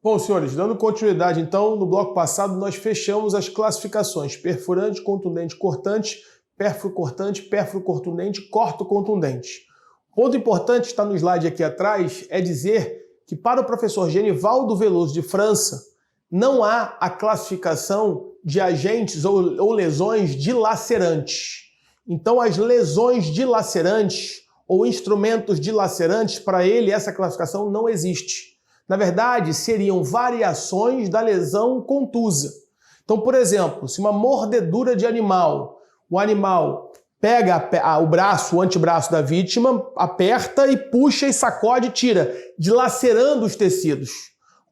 Bom, senhores, dando continuidade, então, no bloco passado nós fechamos as classificações: perfurante, contundente, cortante, pérfuro cortante, pérfuro contundente, corto contundente. Ponto importante que está no slide aqui atrás é dizer que para o professor Genivaldo Veloso de França não há a classificação de agentes ou lesões dilacerantes. Então, as lesões dilacerantes ou instrumentos dilacerantes, para ele essa classificação não existe. Na verdade, seriam variações da lesão contusa. Então, por exemplo, se uma mordedura de animal, o animal pega o braço, o antebraço da vítima, aperta e puxa e sacode e tira, dilacerando os tecidos.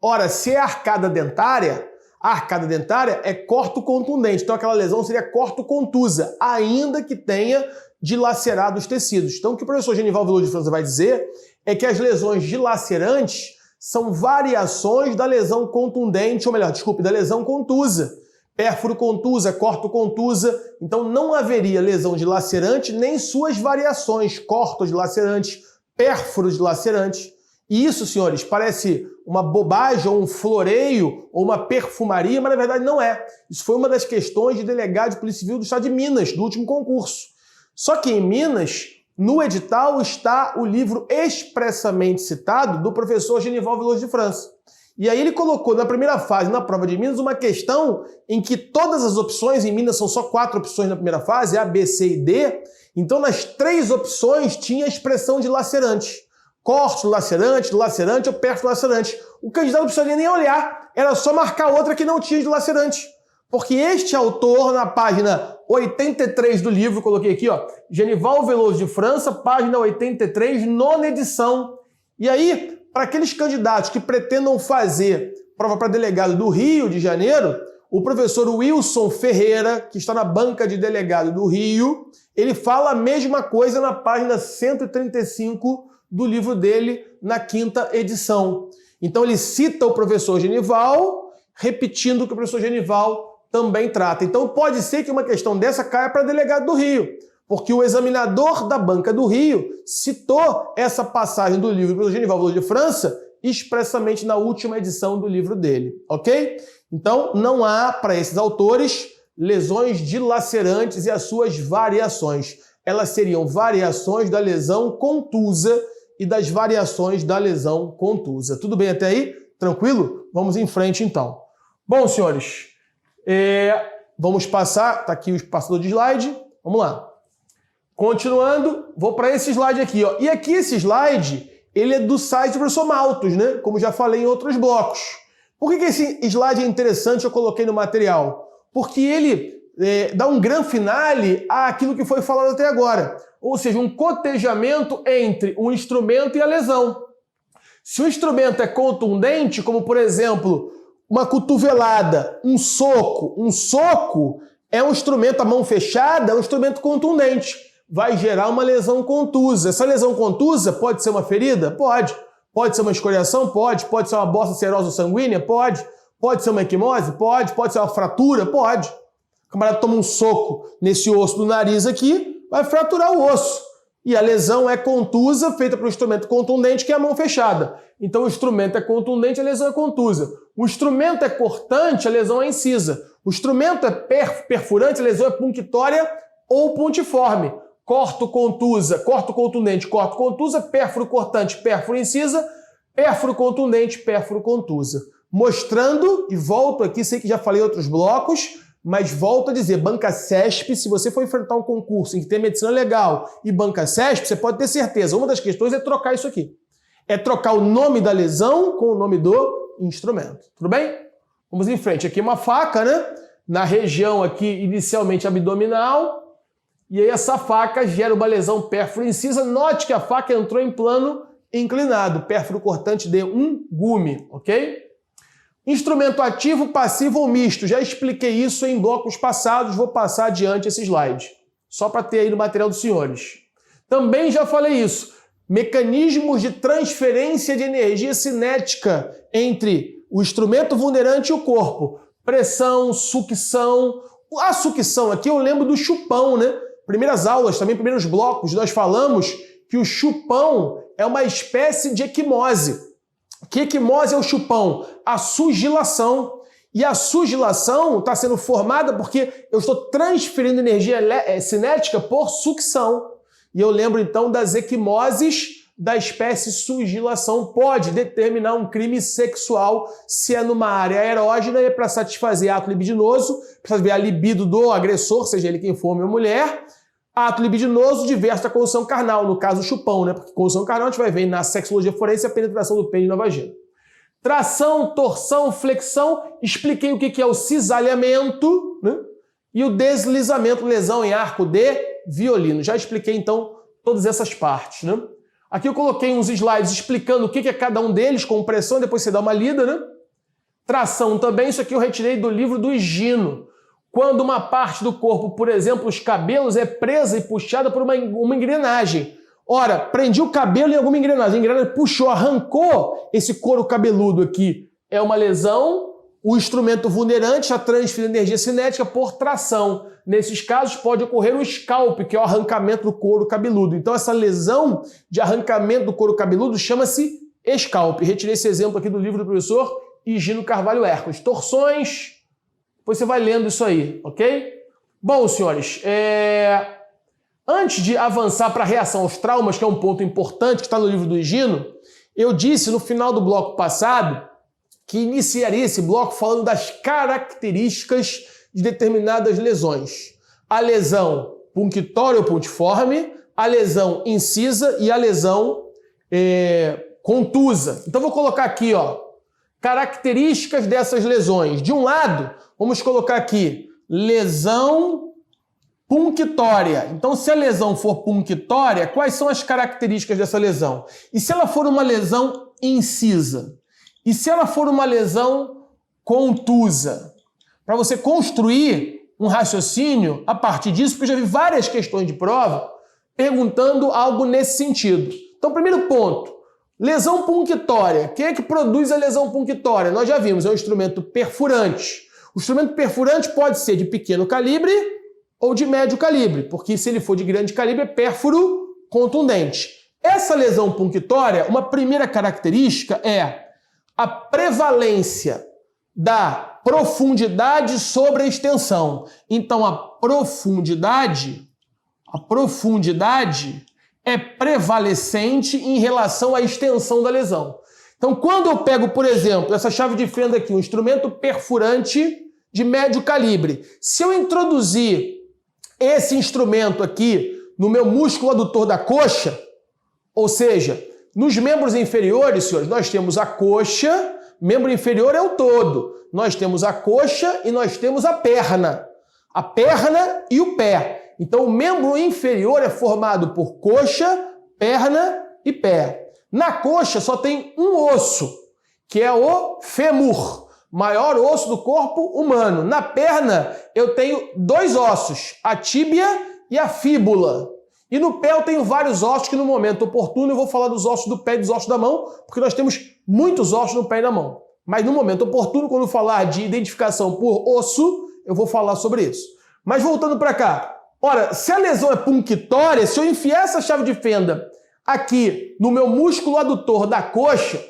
Ora, se é arcada dentária, a arcada dentária é corto contundente, então aquela lesão seria corto contusa, ainda que tenha dilacerado os tecidos. Então, o que o professor Genivaldo Veloso de França vai dizer é que as lesões dilacerantes são variações da lesão contundente, ou melhor, desculpe, da lesão contusa. Pérfuro contusa, corto contusa, então não haveria lesão dilacerante nem suas variações, cortos dilacerantes, pérfuros dilacerantes. E isso, senhores, parece uma bobagem, ou um floreio, ou uma perfumaria, mas na verdade não é. Isso foi uma das questões de delegado de Polícia Civil do Estado de Minas, do último concurso. Só que em Minas, no edital está o livro expressamente citado do professor Genivaldo Veloso de França. E aí ele colocou na primeira fase, na prova de Minas, uma questão em que todas as opções, em Minas são só 4 opções na primeira fase, A, B, C e D, então nas 3 opções tinha a expressão de lacerante. Corte lacerante, dilacerante ou pérfuro lacerante. O candidato não precisaria nem olhar, era só marcar outra que não tinha de lacerante. Porque este autor, na página 83 do livro, coloquei aqui, ó, Genivaldo Veloso de França, página 83, nona edição. E aí, para aqueles candidatos que pretendam fazer prova para delegado do Rio de Janeiro, o professor Wilson Ferreira, que está na banca de delegado do Rio, ele fala a mesma coisa na página 135 do livro dele, na 5ª edição. Então ele cita o professor Genival, repetindo o que o professor Genival também trata. Então pode ser que uma questão dessa caia para delegado do Rio, porque o examinador da banca do Rio citou essa passagem do livro do professor Genivaldo Veloso de França expressamente na última edição do livro dele, ok? Então não há para esses autores lesões dilacerantes e as suas variações. Elas seriam variações da lesão contusa e das variações da lesão contusa. Tudo bem até aí? Tranquilo? Vamos em frente então. Bom, senhores, vamos passar, está aqui o passador de slide, vamos lá. Continuando, vou para esse slide aqui, ó. E aqui esse slide, ele é do site do professor Maltos, né? Como já falei em outros blocos. Por que esse slide é interessante, eu coloquei no material? Porque ele dá um gran finale àquilo que foi falado até agora. Ou seja, um cotejamento entre o instrumento e a lesão. Se o instrumento é contundente, como por exemplo, uma cotovelada, um soco é um instrumento, a mão fechada é um instrumento contundente. Vai gerar uma lesão contusa. Essa lesão contusa pode ser uma ferida? Pode. Pode ser uma escoriação? Pode. Pode ser uma bossa serosa sanguínea? Pode. Pode ser uma equimose? Pode. Pode ser uma fratura? Pode. O camarada toma um soco nesse osso do nariz aqui, vai fraturar o osso. E a lesão é contusa, feita por um instrumento contundente, que é a mão fechada. Então o instrumento é contundente, a lesão é contusa. O instrumento é cortante, a lesão é incisa. O instrumento é perfurante, a lesão é punctória ou pontiforme. Corto contusa, corto contundente, corto contusa, pérfuro cortante, pérfuro incisa, pérfuro contundente, pérfuro contusa. Mostrando, e volto aqui, sei que já falei em outros blocos, mas volto a dizer, banca CESP, se você for enfrentar um concurso em que tem medicina legal e banca CESP, você pode ter certeza, uma das questões é trocar isso aqui. É trocar o nome da lesão com o nome do instrumento. Tudo bem? Vamos em frente. Aqui uma faca, né? Na região aqui, inicialmente abdominal, e aí essa faca gera uma lesão pérfuro incisa. Note que a faca entrou em plano inclinado, pérfuro cortante de um gume, ok? Instrumento ativo, passivo ou misto. Já expliquei isso em blocos passados, vou passar adiante esse slide, só para ter aí no material dos senhores. Também já falei isso. Mecanismos de transferência de energia cinética entre o instrumento vulnerante e o corpo. Pressão, sucção. A sucção aqui eu lembro do chupão, né? Primeiras aulas, também primeiros blocos, nós falamos que o chupão é uma espécie de equimose. Que equimose é o chupão? A sugilação. E a sugilação está sendo formada porque eu estou transferindo energia cinética por sucção. E eu lembro então das equimoses da espécie sugilação. Pode determinar um crime sexual se é numa área erógena e é para satisfazer ato libidinoso, para saber a libido do agressor, seja ele quem for, homem ou mulher. Ato libidinoso diverso da condução carnal, no caso o chupão, né? Porque condução carnal a gente vai ver na sexologia forense a penetração do pênis na vagina. Tração, torção, flexão, expliquei o que é o cisalhamento, né? E o deslizamento, lesão em arco de violino. Já expliquei então todas essas partes, né? Aqui eu coloquei uns slides explicando o que é cada um deles, com pressão, depois você dá uma lida, né? Tração também, isso aqui eu retirei do livro do Higino. Quando uma parte do corpo, por exemplo, os cabelos, é presa e puxada por uma engrenagem. Ora, prendi o cabelo em alguma engrenagem, a engrenagem puxou, arrancou esse couro cabeludo aqui. É uma lesão, o instrumento vulnerante está transferindo energia cinética por tração. Nesses casos pode ocorrer um scalp, que é o arrancamento do couro cabeludo. Então essa lesão de arrancamento do couro cabeludo chama-se scalp. Retirei esse exemplo aqui do livro do professor Higino Carvalho Hércules. Torções, depois você vai lendo isso aí, ok? Bom, senhores, antes de avançar para a reação aos traumas, que é um ponto importante que está no livro do Higino, eu disse no final do bloco passado que iniciaria esse bloco falando das características de determinadas lesões. A lesão punctória ou puntiforme, a lesão incisa e a lesão contusa. Então vou colocar aqui, ó, características dessas lesões. De um lado, vamos colocar aqui lesão punctória. Então, se a lesão for punctória, quais são as características dessa lesão? E se ela for uma lesão incisa? E se ela for uma lesão contusa? Para você construir um raciocínio a partir disso, porque eu já vi várias questões de prova perguntando algo nesse sentido. Então, primeiro ponto, lesão punctória. Quem é que produz a lesão punctória? Nós já vimos, é um instrumento perfurante. O instrumento perfurante pode ser de pequeno calibre ou de médio calibre, porque se ele for de grande calibre é pérfuro contundente. Essa lesão punctória, uma primeira característica é a prevalência da profundidade sobre a extensão. Então, a profundidade é prevalecente em relação à extensão da lesão. Então, quando eu pego, por exemplo, essa chave de fenda aqui, um instrumento perfurante de médio calibre, se eu introduzir esse instrumento aqui no meu músculo adutor da coxa, ou seja, nos membros inferiores, senhores, nós temos a coxa, membro inferior é o todo. Nós temos a coxa e nós temos a perna e o pé. Então, o membro inferior é formado por coxa, perna e pé. Na coxa só tem um osso, que é o fêmur, maior osso do corpo humano. Na perna eu tenho dois ossos, a tíbia e a fíbula. E no pé eu tenho vários ossos que no momento oportuno eu vou falar dos ossos do pé e dos ossos da mão, porque nós temos muitos ossos no pé e na mão. Mas no momento oportuno, quando eu falar de identificação por osso, eu vou falar sobre isso. Mas voltando para cá, ora, se a lesão é punctória, se eu enfiar essa chave de fenda aqui no meu músculo adutor da coxa,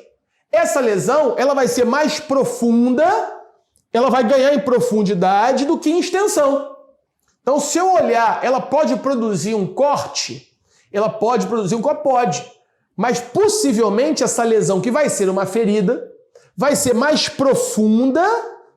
essa lesão ela vai ser mais profunda, ela vai ganhar em profundidade do que em extensão. Então, se eu olhar, ela pode produzir um corte? Ela pode produzir um corte? Pode. Mas, possivelmente, essa lesão, que vai ser uma ferida, vai ser mais profunda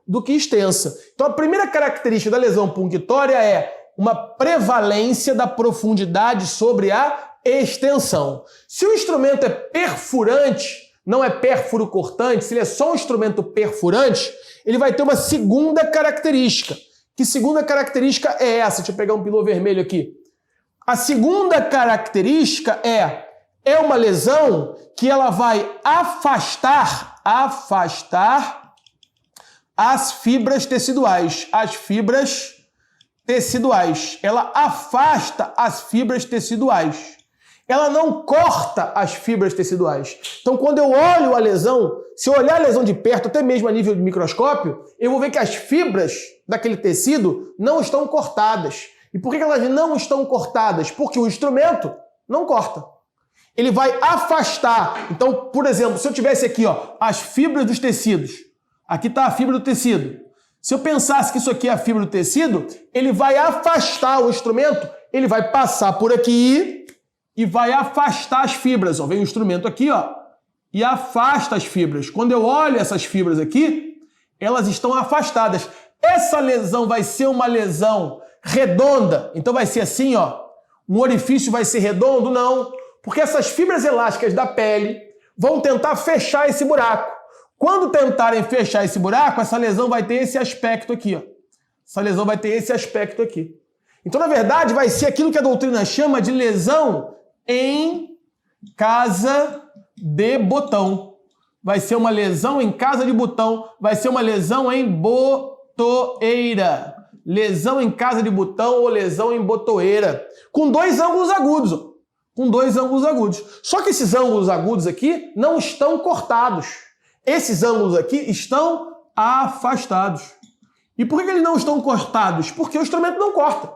do que extensa. Então, a primeira característica da lesão punctória é uma prevalência da profundidade sobre a extensão. Se o instrumento é perfurante, não é pérfuro cortante, se ele é só um instrumento perfurante, ele vai ter uma segunda característica. Que segunda característica é essa? Deixa eu pegar um pilô vermelho aqui. A segunda característica é uma lesão que ela vai afastar as fibras teciduais. As fibras teciduais. Ela afasta as fibras teciduais. Ela não corta as fibras teciduais. Então, quando eu olho a lesão, se eu olhar a lesão de perto, até mesmo a nível de microscópio, eu vou ver que as fibras daquele tecido não estão cortadas. E por que elas não estão cortadas? Porque o instrumento não corta. ele vai afastar. Então, por exemplo, se eu tivesse aqui, ó, as fibras dos tecidos, aqui está a fibra do tecido. Se eu pensasse que isso aqui é a fibra do tecido, ele vai afastar o instrumento, ele vai passar por aqui e vai afastar as fibras. Ó, vem o instrumento aqui, ó, e afasta as fibras. Quando eu olho essas fibras aqui, elas estão afastadas. Essa lesão vai ser uma lesão redonda, então vai ser assim, ó, um orifício vai ser redondo? Não, porque essas fibras elásticas da pele vão tentar fechar esse buraco. Quando tentarem fechar esse buraco, essa lesão vai ter esse aspecto aqui, ó. Essa lesão vai ter esse aspecto aqui. Então, na verdade, vai ser aquilo que a doutrina chama de lesão em casa de botão. Vai ser uma lesão em casa de botão, vai ser uma lesão em botoeira. Lesão em casa de botão ou lesão em botoeira. Com dois ângulos agudos, ó. Com dois ângulos agudos. Só que esses ângulos agudos aqui não estão cortados. Esses ângulos aqui estão afastados. E por que eles não estão cortados? Porque o instrumento não corta.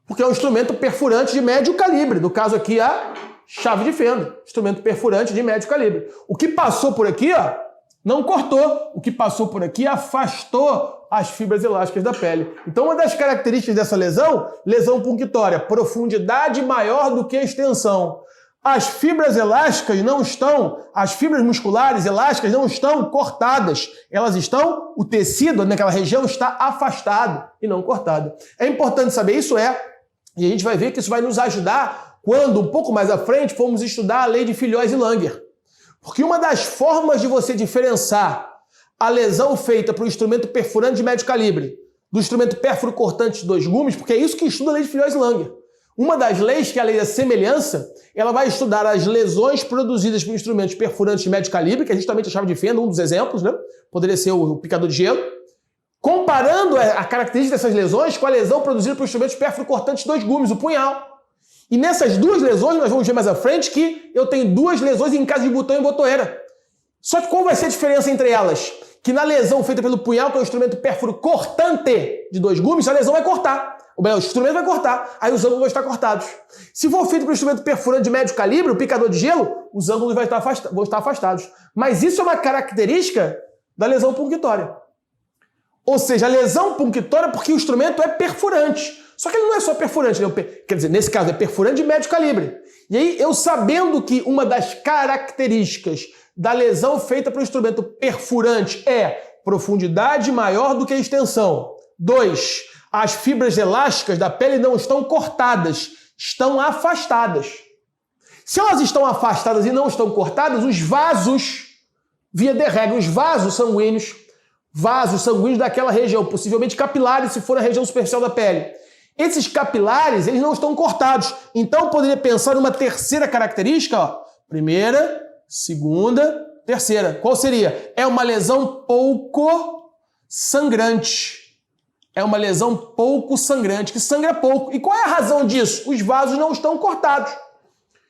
Porque é um instrumento perfurante de médio calibre. No caso aqui, a chave de fenda. Instrumento perfurante de médio calibre. O que passou por aqui, ó, não cortou. O que passou por aqui afastou as fibras elásticas da pele. Então, uma das características dessa lesão, lesão punctória, profundidade maior do que a extensão. As fibras elásticas não estão, as fibras musculares elásticas não estão cortadas. Elas estão, o tecido naquela região está afastado e não cortado. É importante saber isso, e a gente vai ver que isso vai nos ajudar quando, um pouco mais à frente, formos estudar a lei de Fillois e Langer. Porque uma das formas de você diferenciar a lesão feita para o instrumento perfurante de médio calibre do instrumento pérfuro cortante de 2 gumes, porque é isso que estuda a lei de Fillois e Langer. Uma das leis, que é a lei da semelhança, ela vai estudar as lesões produzidas por instrumentos perfurantes de médio calibre, que é justamente a chave de fenda, um dos exemplos, né? Poderia ser o picador de gelo, comparando a característica dessas lesões com a lesão produzida por instrumentos pérfuro cortantes de 2 gumes, o punhal. E nessas duas lesões, nós vamos ver mais à frente que eu tenho 2 lesões em casa de botão e botoeira. Só que qual vai ser a diferença entre elas? Que na lesão feita pelo punhal, que é um instrumento pérfuro cortante de 2 gumes, a lesão vai cortar. Ou melhor, o instrumento vai cortar, aí os ângulos vão estar cortados. Se for feito por um instrumento perfurante de médio calibre, o picador de gelo, os ângulos vão estar afastados. Mas isso é uma característica da lesão punctória. Ou seja, a lesão punctória é porque o instrumento é perfurante. Só que ele não é só perfurante, né? Quer dizer, nesse caso é perfurante de médio calibre. E aí, eu sabendo que uma das características da lesão feita para o instrumento perfurante é profundidade maior do que a extensão. 2. As fibras elásticas da pele não estão cortadas, estão afastadas. Se elas estão afastadas e não estão cortadas, os vasos, via de regra, os vasos sanguíneos daquela região, possivelmente capilares, se for a região superficial da pele, esses capilares, eles não estão cortados. Então, eu poderia pensar numa terceira característica, ó. Primeira, segunda, terceira. Qual seria? É uma lesão pouco sangrante. É uma lesão pouco sangrante, que sangra pouco. E qual é a razão disso? Os vasos não estão cortados.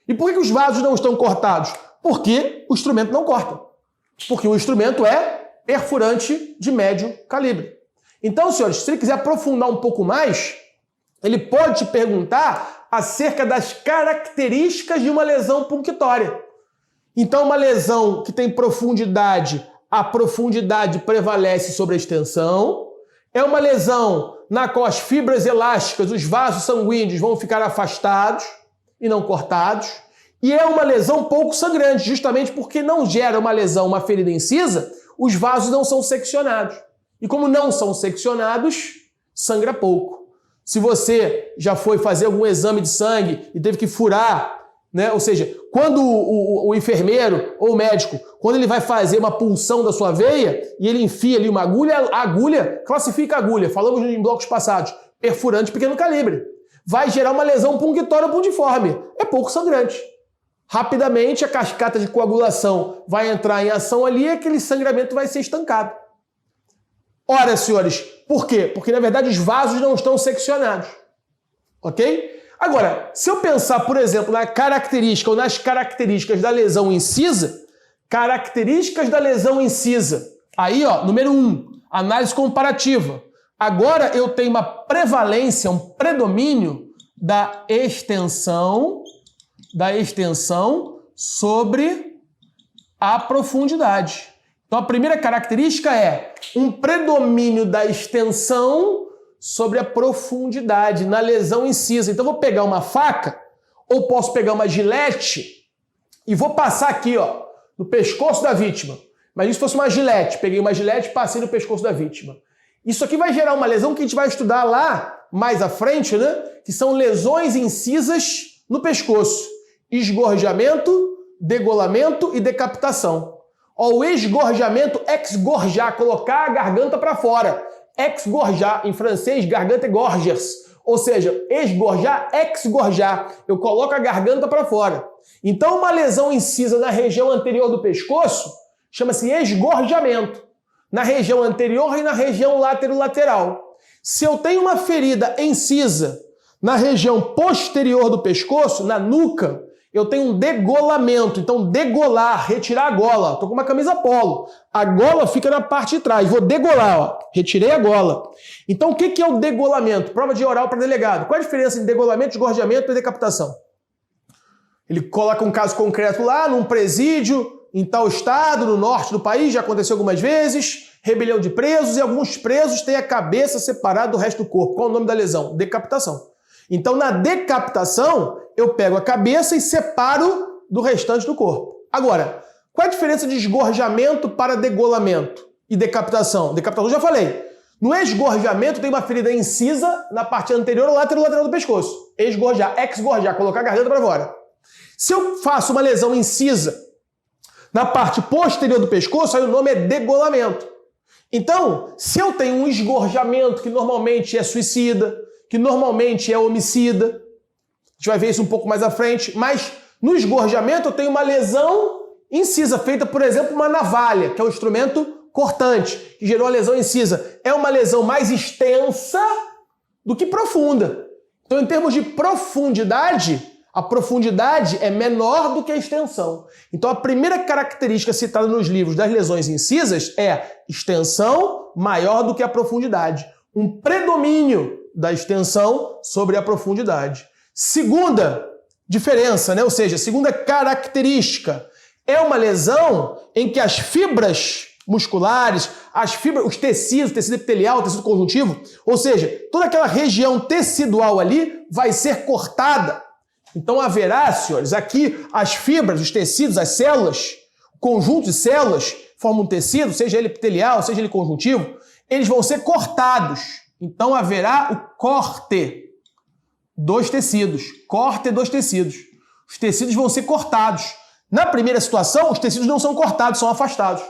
E por que os vasos não estão cortados? Porque o instrumento não corta. Porque o instrumento é perfurante de médio calibre. Então, senhores, se ele quiser aprofundar um pouco mais, ele pode te perguntar acerca das características de uma lesão punctória. Então, uma lesão que tem profundidade, a profundidade prevalece sobre a extensão. É uma lesão na qual as fibras elásticas, os vasos sanguíneos vão ficar afastados e não cortados. E é uma lesão pouco sangrante, justamente porque não gera uma lesão, uma ferida incisa, os vasos não são seccionados. E como não são seccionados, sangra pouco. Se você já foi fazer algum exame de sangue e teve que furar, né? Ou seja, quando o enfermeiro ou o médico, quando ele vai fazer uma punção da sua veia e ele enfia ali uma agulha, a agulha, classifica a agulha, falamos em blocos passados, perfurante pequeno calibre. Vai gerar uma lesão punctória ou puntiforme. É pouco sangrante. Rapidamente a cascata de coagulação vai entrar em ação ali e aquele sangramento vai ser estancado. Ora, senhores, por quê? Porque, na verdade, os vasos não estão seccionados. Ok? Agora, se eu pensar, por exemplo, na característica ou nas características da lesão incisa, características da lesão incisa. Aí, ó, número 1, análise comparativa. Agora eu tenho uma prevalência, um predomínio da extensão da extensão sobre a profundidade. Então, a primeira característica é um predomínio da extensão sobre a profundidade, na lesão incisa. Então, eu vou pegar uma faca, ou posso pegar uma gilete, e vou passar aqui, ó, no pescoço da vítima. Mas se fosse uma gilete, peguei uma gilete e passei no pescoço da vítima. Isso aqui vai gerar uma lesão que a gente vai estudar lá mais à frente, né? Que são lesões incisas no pescoço. Esgorjamento, degolamento e decapitação. Ó, o esgorjamento, exgorjar, colocar a garganta para fora. Exgorjar, em francês, garganta é gorgers. Ou seja, esgorjar, exgorjar. Eu coloco a garganta para fora. Então, uma lesão incisa na região anterior do pescoço chama-se esgorjamento. Na região anterior e na região lateral. Se eu tenho uma ferida incisa na região posterior do pescoço, na nuca, eu tenho um degolamento. Então, degolar, retirar a gola. Estou com uma camisa polo. A gola fica na parte de trás. Vou degolar, ó. Retirei a gola. Então, o que é o degolamento? Prova de oral para delegado. Qual a diferença entre degolamento, esgorjamento e decapitação? Ele coloca um caso concreto lá, num presídio, em tal estado, no norte do país, já aconteceu algumas vezes, rebelião de presos, e alguns presos têm a cabeça separada do resto do corpo. Qual é o nome da lesão? Decapitação. Então, na decapitação, eu pego a cabeça e separo do restante do corpo. Agora, qual é a diferença de esgorjamento para degolamento e decapitação? Decapitação, já falei. No esgorjamento, tem uma ferida incisa na parte anterior ou lateral do pescoço. Esgorjar, exgorjar, colocar a garganta para fora. Se eu faço uma lesão incisa na parte posterior do pescoço, aí o nome é degolamento. Então, se eu tenho um esgorjamento que normalmente é suicida, que normalmente é homicida, a gente vai ver isso um pouco mais à frente, mas no esgorjamento eu tenho uma lesão incisa, feita, por exemplo, uma navalha, que é um instrumento cortante, que gerou a lesão incisa. É uma lesão mais extensa do que profunda. Então, em termos de profundidade, a profundidade é menor do que a extensão. Então, a primeira característica citada nos livros das lesões incisas é extensão maior do que a profundidade. Um predomínio da extensão sobre a profundidade. Segunda diferença, né? Ou seja, segunda característica, é uma lesão em que as fibras musculares, as fibras, os tecidos, tecido epitelial, tecido conjuntivo, ou seja, toda aquela região tecidual ali vai ser cortada. Então haverá, senhores, aqui as fibras, os tecidos, as células, o conjunto de células formam um tecido, seja ele epitelial, seja ele conjuntivo, eles vão ser cortados. Então haverá o corte dos tecidos. Corte dos tecidos. Os tecidos vão ser cortados. Na primeira situação, os tecidos não são cortados, são afastados.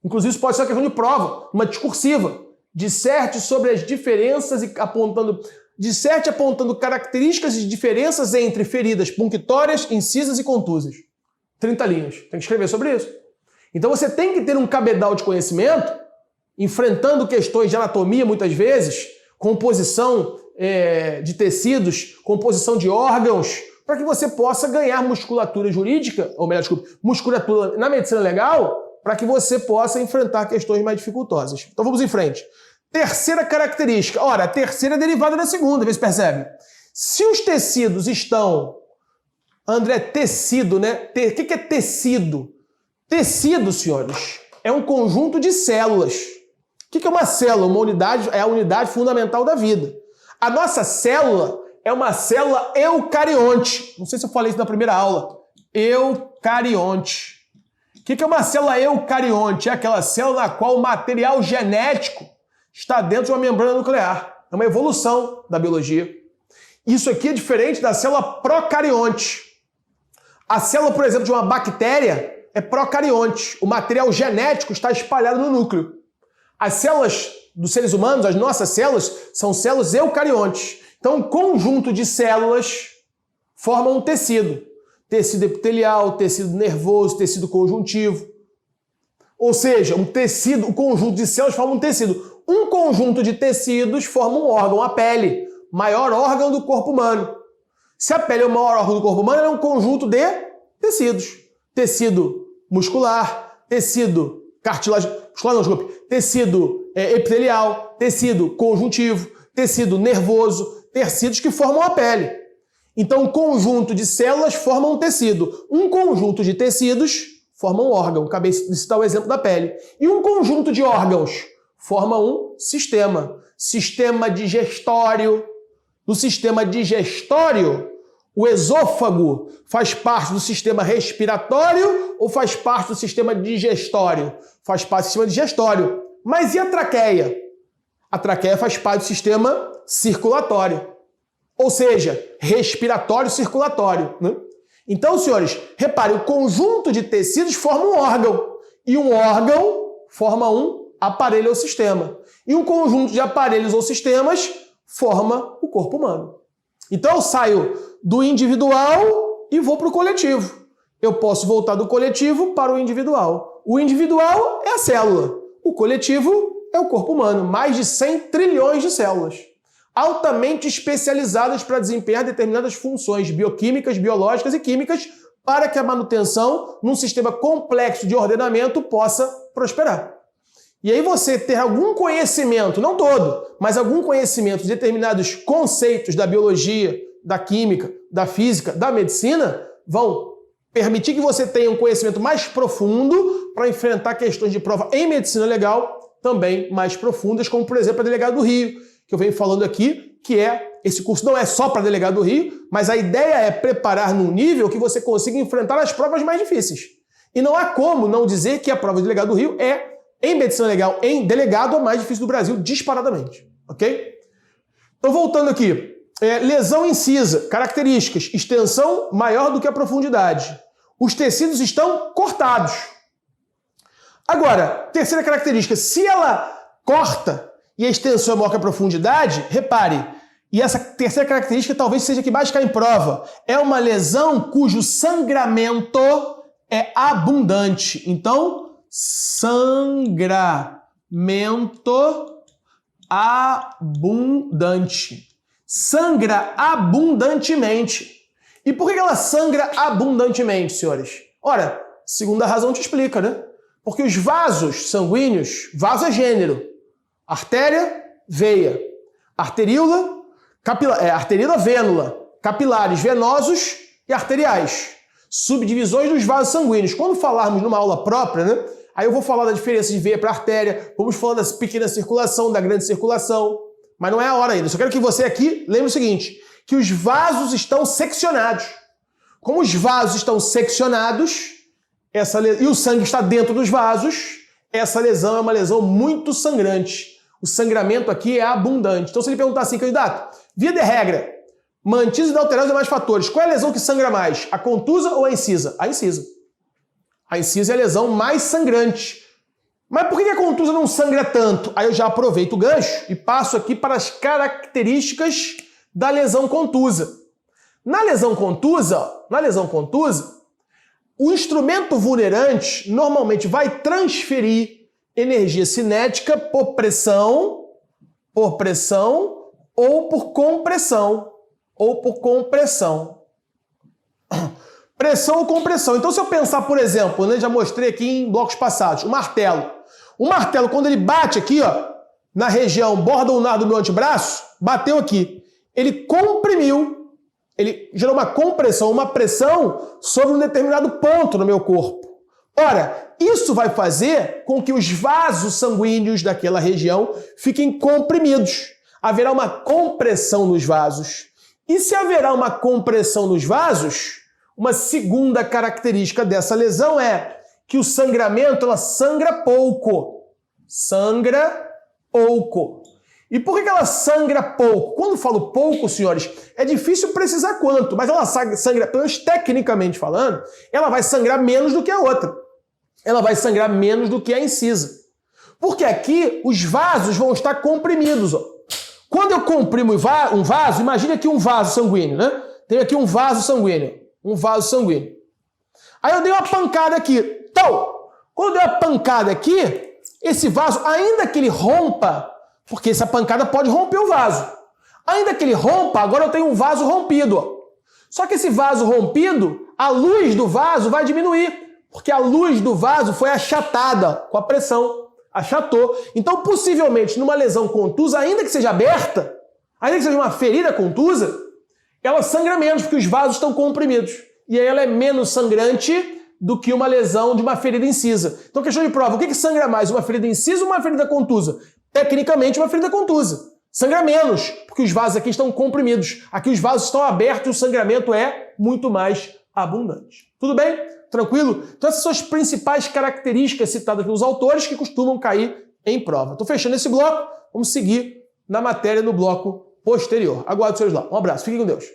Inclusive, isso pode ser uma questão de prova, uma discursiva. Disserte sobre as diferenças e apontando características e diferenças entre feridas punctórias, incisas e contusas. 30 linhas. Tem que escrever sobre isso. Então você tem que ter um cabedal de conhecimento, enfrentando questões de anatomia muitas vezes, composição de tecidos, composição de órgãos, para que você possa ganhar musculatura jurídica, ou melhor, desculpa, musculatura na medicina legal, para que você possa enfrentar questões mais dificultosas. Então vamos em frente. Terceira característica. Ora, a terceira é derivada da segunda, vê se percebe. Se os tecidos estão... André, tecido, né? O que é tecido? Tecido, senhores, é um conjunto de células. O que é uma célula? Uma unidade, é a unidade fundamental da vida. A nossa célula é uma célula eucarionte. Não sei se eu falei isso na primeira aula. Eucarionte. O que é uma célula eucarionte? É aquela célula na qual o material genético está dentro de uma membrana nuclear. É uma evolução da biologia. Isso aqui é diferente da célula procarionte. A célula, por exemplo, de uma bactéria é procarionte. O material genético está espalhado no núcleo. As células dos seres humanos, as nossas células, são células eucariontes. Então, um conjunto de células formam um tecido. Tecido epitelial, tecido nervoso, tecido conjuntivo. Ou seja, um conjunto de células forma um tecido. Um conjunto de tecidos forma um órgão, a pele, maior órgão do corpo humano. Se a pele é o maior órgão do corpo humano, ela é um conjunto de tecidos. Tecido muscular, tecido tecido epitelial, tecido conjuntivo, tecido nervoso, tecidos que formam a pele. Então, um conjunto de células forma um tecido. Um conjunto de tecidos forma um órgão. Acabei de citar o exemplo da pele. E um conjunto de órgãos forma um sistema. Sistema digestório. No sistema digestório, o esôfago faz parte do sistema respiratório ou faz parte do sistema digestório? Faz parte do sistema digestório. Mas e a traqueia? A traqueia faz parte do sistema circulatório. Ou seja, respiratório circulatório, né? Então, senhores, reparem, o conjunto de tecidos forma um órgão. E um órgão forma um aparelho ou sistema. E um conjunto de aparelhos ou sistemas forma o corpo humano. Então eu saio do individual e vou para o coletivo. Eu posso voltar do coletivo para o individual. O individual é a célula. O coletivo é o corpo humano. Mais de 100 trilhões de células. Altamente especializadas para desempenhar determinadas funções bioquímicas, biológicas e químicas para que a manutenção num sistema complexo de ordenamento possa prosperar. E aí você ter algum conhecimento, não todo, mas algum conhecimento de determinados conceitos da biologia, da química, da física, da medicina, vão permitir que você tenha um conhecimento mais profundo para enfrentar questões de prova em medicina legal também mais profundas, como por exemplo a Delegado do Rio, que eu venho falando aqui, que esse curso não é só para Delegado do Rio, mas a ideia é preparar num nível que você consiga enfrentar as provas mais difíceis. E não há como não dizer que a prova de Delegado do Rio é em medicina legal, em delegado, a mais difícil do Brasil, disparadamente. Ok? Então, voltando aqui. Lesão incisa. Características. Extensão maior do que a profundidade. Os tecidos estão cortados. Agora, terceira característica. Se ela corta e a extensão é maior que a profundidade, repare, e essa terceira característica talvez seja a que mais cai em prova. É uma lesão cujo sangramento é abundante. Então, sangramento abundante. Sangra abundantemente. E por que ela sangra abundantemente, senhores? Ora, segunda razão te explica, né? Porque os vasos sanguíneos, vaso é gênero, artéria, veia, arteríola, arteríola, vênula, capilares venosos e arteriais. Subdivisões dos vasos sanguíneos. Quando falarmos numa aula própria, né? Aí eu vou falar da diferença de veia para artéria, vamos falar da pequena circulação, da grande circulação, mas não é a hora ainda. Eu só quero que você aqui lembre o seguinte, que os vasos estão seccionados. Como os vasos estão seccionados, e o sangue está dentro dos vasos, essa lesão é uma lesão muito sangrante. O sangramento aqui é abundante. Então se ele perguntar assim, candidato, via de regra, mantidos e alterados demais fatores, qual é a lesão que sangra mais? A contusa ou a incisa? A incisa. A incisa é a lesão mais sangrante. Mas por que a contusa não sangra tanto? Aí eu já aproveito o gancho e passo aqui para as características da lesão contusa. Na lesão contusa, o instrumento vulnerante normalmente vai transferir energia cinética por pressão ou por compressão. Pressão ou compressão. Então, se eu pensar, por exemplo, né, já mostrei aqui em blocos passados, o martelo. O martelo, quando ele bate aqui, ó, na região borda ulnar do meu antebraço, bateu aqui. Ele comprimiu, ele gerou uma compressão, uma pressão sobre um determinado ponto no meu corpo. Ora, isso vai fazer com que os vasos sanguíneos daquela região fiquem comprimidos. Haverá uma compressão nos vasos. E se haverá uma compressão nos vasos, uma segunda característica dessa lesão é que o sangramento, ela sangra pouco. Sangra pouco. E por que ela sangra pouco? Quando eu falo pouco, senhores, é difícil precisar quanto, mas ela sangra, pelo menos tecnicamente falando, ela vai sangrar menos do que a outra. Ela vai sangrar menos do que a incisa. Porque aqui os vasos vão estar comprimidos, ó. Quando eu comprimo um vaso, imagine aqui um vaso sanguíneo, né? Tenho aqui um vaso sanguíneo. Aí eu dei uma pancada aqui. Então, quando eu dei uma pancada aqui, esse vaso, ainda que ele rompa, porque essa pancada pode romper o vaso. Ainda que ele rompa, agora eu tenho um vaso rompido. Ó. Só que esse vaso rompido, a luz do vaso vai diminuir, porque a luz do vaso foi achatada com a pressão. Achatou. Então, possivelmente, numa lesão contusa, ainda que seja aberta, ainda que seja uma ferida contusa, ela sangra menos porque os vasos estão comprimidos. E aí ela é menos sangrante do que uma lesão de uma ferida incisa. Então, questão de prova, o que sangra mais, uma ferida incisa ou uma ferida contusa? Tecnicamente, uma ferida contusa. Sangra menos, porque os vasos aqui estão comprimidos. Aqui os vasos estão abertos e o sangramento é muito mais abundante. Tudo bem? Tranquilo? Então essas são as principais características citadas pelos autores que costumam cair em prova. Estou fechando esse bloco, vamos seguir na matéria no bloco posterior. Aguardo os seus lá. Um abraço, fiquem com Deus.